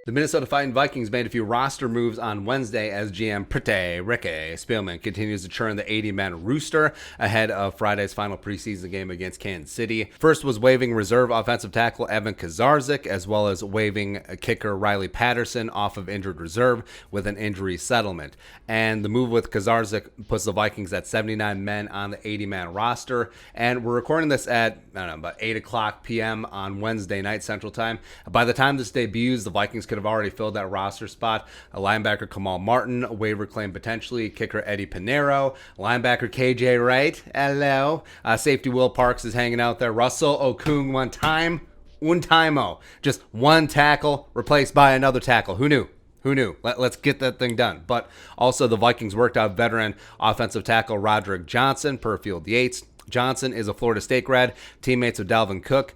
The Minnesota Vikings made a few roster moves on Wednesday as GM Ricky Spielman continues to churn the 80-man rooster ahead of Friday's final preseason game against Kansas City. First was waiving reserve offensive tackle Evin Ksiezarczyk, as well as waiving kicker Riley Patterson off of injured reserve with an injury settlement. And the move with Ksiezarczyk puts the Vikings at 79 men on the 80-man roster. And we're recording this at, about 8 o'clock p.m. on Wednesday night Central Time. By the time this debuts, the Vikings could have already filled that roster spot. A linebacker Kamal Martin, a waiver claim potentially, kicker Eddie Pinheiro, linebacker KJ Wright, hello. Safety Will Parks is hanging out there. Russell Okung un timeo. Just one tackle replaced by another tackle. Who knew? Let's get that thing done. But also the Vikings worked out veteran offensive tackle Roderick Johnson per Field Yates. Johnson is a Florida State grad, teammates of Dalvin Cook.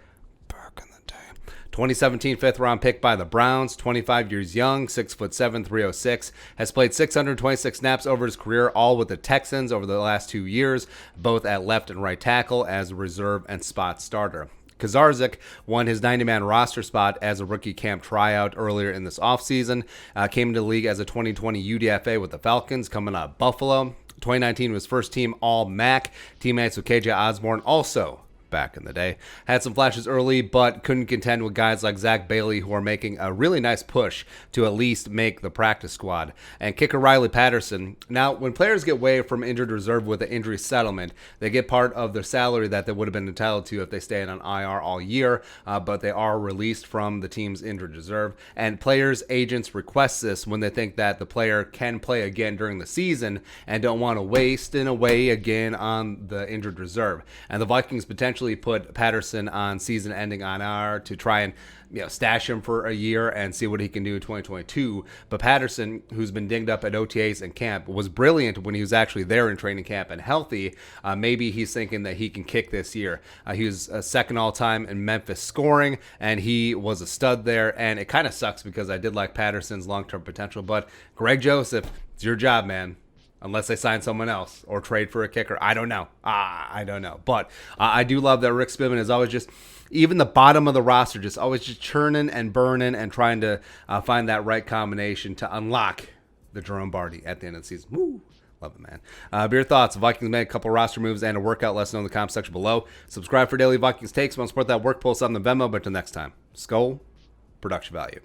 2017 fifth-round pick by the Browns, 25 years young, 6'7", 306, has played 626 snaps over his career, all with the Texans over the last 2 years, both at left and right tackle as reserve and spot starter. Ksiezarczyk won his 90-man roster spot as a rookie camp tryout earlier in this offseason, came into the league as a 2020 UDFA with the Falcons, coming out of Buffalo. 2019 was first team All-MAC, teammates with KJ Osborne, also back in the day. Had some flashes early, but couldn't contend with guys like Zach Bailey, who are making a really nice push to at least make the practice squad. And kicker Riley Patterson. Now, when players get waived from injured reserve with an injury settlement, they get part of their salary that they would have been entitled to if they stayed on IR all year, but they are released from the team's injured reserve. And players' agents request this when they think that the player can play again during the season and don't want to waste in a way again on the injured reserve. And the Vikings potentially put Patterson on season-ending IR to try and stash him for a year and see what he can do in 2022. But Patterson, who's been dinged up at OTAs and camp, was brilliant when he was actually there in training camp and healthy. Maybe he's thinking that he can kick this year. He was second all-time in Memphis scoring, and he was a stud there. And it kind of sucks because I did like Patterson's long-term potential. But Greg Joseph, it's your job, man. Unless they sign someone else or trade for a kicker. I don't know. I don't know. But I do love that Rick Spielman is always just, even the bottom of the roster, just always just churning and burning and trying to find that right combination to unlock the Jerome Barty at the end of the season. Woo! Love it, man. Your thoughts. Vikings made a couple roster moves and a workout. Let us know in the comment section below. Subscribe for daily Vikings takes. Want to support that work, post on the Venmo. But until next time, Skull, production value.